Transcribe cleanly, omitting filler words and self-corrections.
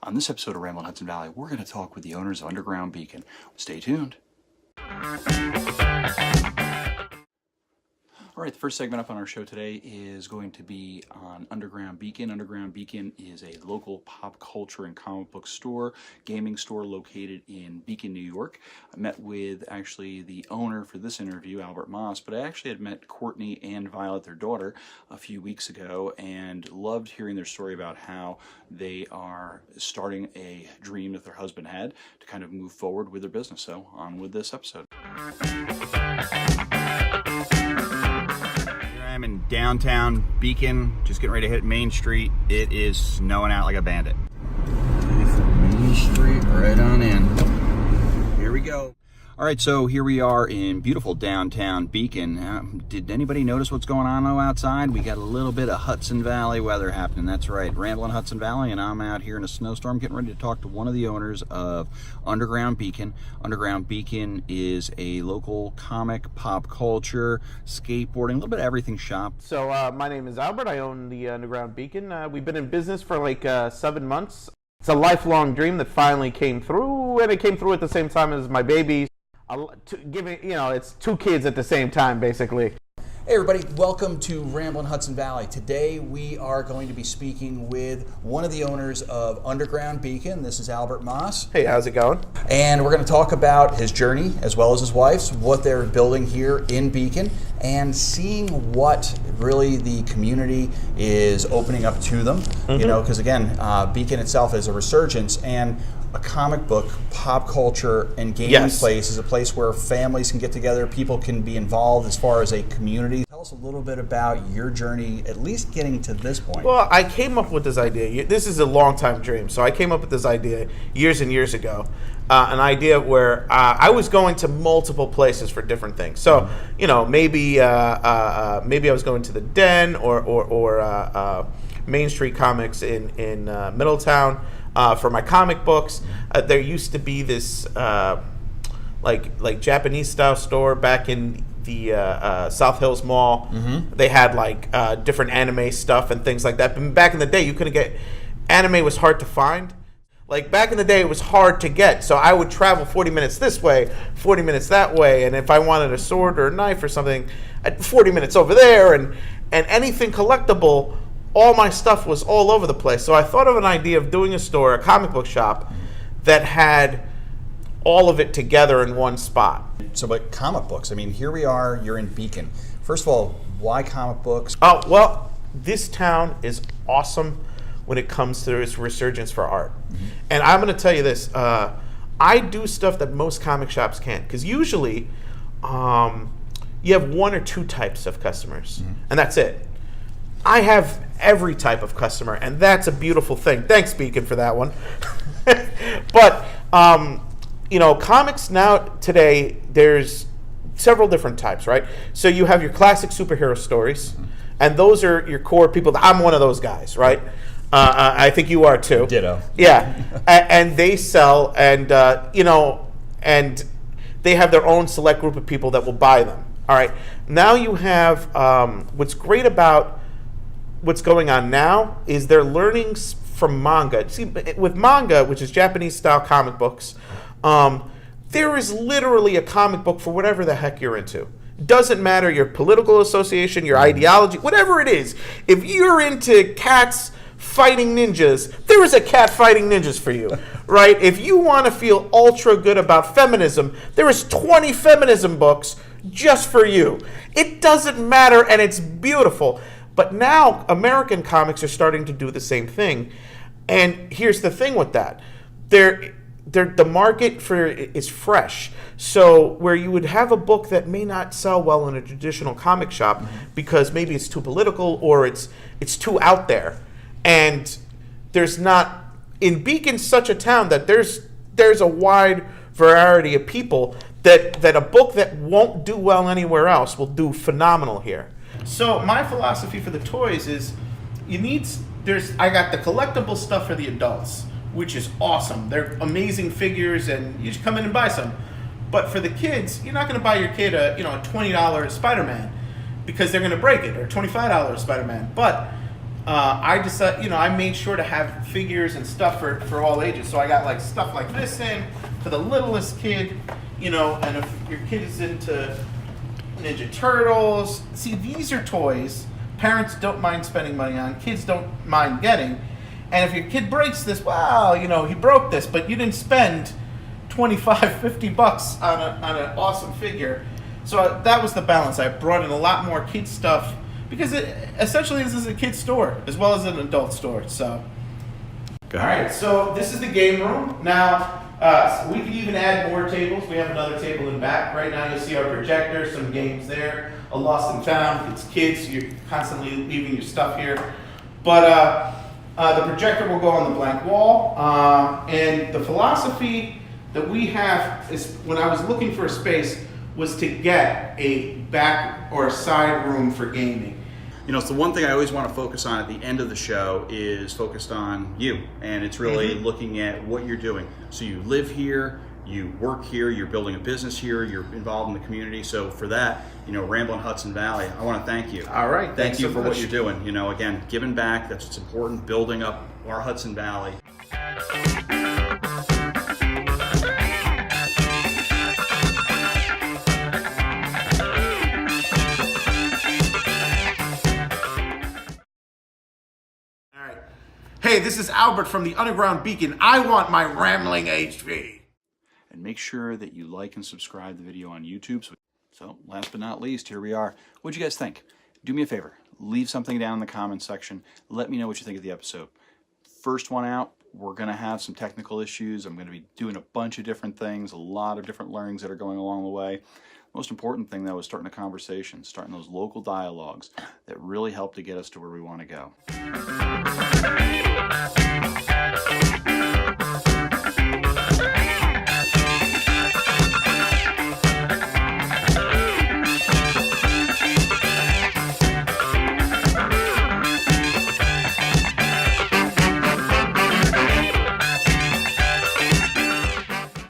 On this episode of Ramblin Hudson Valley, we're going to talk with the owners of Underground Beacon. Stay tuned. All right, the first segment up on our show today is going to be on Underground Beacon. Underground Beacon is a local pop culture and comic book store, gaming store located in Beacon, New York. I met with actually the owner for this interview, Albert Moss, but I actually had met Courtney and Violet, their daughter, a few weeks ago and loved hearing their story about how they are starting a dream that their husband had to kind of move forward with their business. So on with this episode. I'm in downtown Beacon, just getting ready to hit Main Street. It is snowing out like a bandit. Main Street, right on in. Here we go. All right, so here we are in beautiful downtown Beacon. Did anybody notice what's going on outside? We got a little bit of Hudson Valley weather happening. That's right, Ramblin Hudson Valley, and I'm out here in a snowstorm getting ready to talk to one of the owners of Underground Beacon. Underground Beacon is a local comic, pop culture, skateboarding, a little bit of everything shop. So my name is Albert. I own the Underground Beacon. We've been in business for like 7 months. It's a lifelong dream that finally came through, and it came through at the same time as my baby. It's two kids at the same time, basically. Hey everybody, welcome to Ramblin Hudson Valley. Today we are going to be speaking with one of the owners of Underground Beacon. This is Albert Moss. Hey, how's it going? And we're going to talk about his journey as well as his wife's, what they're building here in Beacon, and seeing what really the community is opening up to them. You know, because again, Beacon itself is a resurgence, and a comic book, pop culture, and gaming place is a place where families can get together, people can be involved as far as a community. Tell us a little bit about your journey, at least getting to this point. Well, I came up with this idea. This is a long-time dream. So I came up with this idea years and years ago. An idea where I was going to multiple places for different things. So, you know, maybe I was going to the Den or Main Street Comics in Middletown. For my comic books, there used to be this like Japanese style store back in the South Hills Mall. They had like different anime stuff and things like that. But back in the day, you couldn't get anime, was hard to find. Like back in the day, it was hard to get. So I would travel 40 minutes this way, 40 minutes that way, and if I wanted a sword or a knife or something, 40 minutes over there, and anything collectible. All my stuff was all over the place. So I thought of an idea of doing a store, a comic book shop, that had all of it together in one spot. So, but comic books, I mean, here we are, you're in Beacon. First of all, why comic books? Oh, well, this town is awesome when it comes to its resurgence for art. And I'm going to tell you this, I do stuff that most comic shops can't. Because usually, you have one or two types of customers, and that's it. I have every type of customer, and that's a beautiful thing. Thanks, Beacon, for that one. But, comics now, today, there's several different types, right? So you have your classic superhero stories, and those are your core people. I'm one of those guys, right? I think you are, too. Ditto. Yeah. And they sell, and, and they have their own select group of people that will buy them. All right. Now you have what's great about what's going on now is they're learning from manga. See, with manga, which is Japanese-style comic books, there is literally a comic book for whatever the heck you're into. Doesn't matter your political association, your ideology, whatever it is. If you're into cats fighting ninjas, there is a cat fighting ninjas for you, right? If you want to feel ultra good about feminism, there is 20 feminism books just for you. It doesn't matter, and it's beautiful. But now American comics are starting to do the same thing. And here's the thing with that. The market for it is fresh. So where you would have a book that may not sell well in a traditional comic shop because maybe it's too political or it's too out there. And there's not, in Beacon's such a town that there's a wide variety of people that a book that won't do well anywhere else will do phenomenal here. So my philosophy for the toys is I got the collectible stuff for the adults, which is awesome. They're amazing figures, and you just come in and buy some. But for the kids, you're not going to buy your kid a $20 Spider-Man because they're going to break it, or $25 Spider-Man. But I decided, you know, I made sure to have figures and stuff for all ages. So I got like stuff like this in for the littlest kid, you know, and if your kid is into Ninja Turtles, see, these are toys parents don't mind spending money on, kids don't mind getting. And if your kid breaks this, well, you know, he broke this, but you didn't spend 25, 50 bucks on an awesome figure. So that was the balance. I brought in a lot more kid stuff because essentially this is a kid store as well as an adult store. So, all right. So this is the game room. Now we can even add more tables. We have another table in back. Right now you'll see our projector, some games there. A Lost and Found. It's kids. You're constantly leaving your stuff here, but the projector will go on the blank wall. And the philosophy that we have is, when I was looking for a space, was to get a back or a side room for gaming. You know, it's the one thing I always want to focus on at the end of the show is focused on you. And it's really looking at what you're doing. So you live here, you work here, you're building a business here, you're involved in the community. So for that, you know, Ramblin Hudson Valley, I want to thank you. All right. Thank you for what you're doing. You know, again, giving back, that's what's important, building up our Hudson Valley. Hey, this is Albert from the Underground Beacon. I want my Rambling HP. And make sure that you like and subscribe the video on YouTube. So last but not least, here we are. What'd you guys think? Do me a favor. Leave something down in the comments section. Let me know what you think of the episode. First one out, we're going to have some technical issues. I'm going to be doing a bunch of different things, a lot of different learnings that are going along the way. Most important thing, though, is starting a conversation, starting those local dialogues that really help to get us to where we want to go.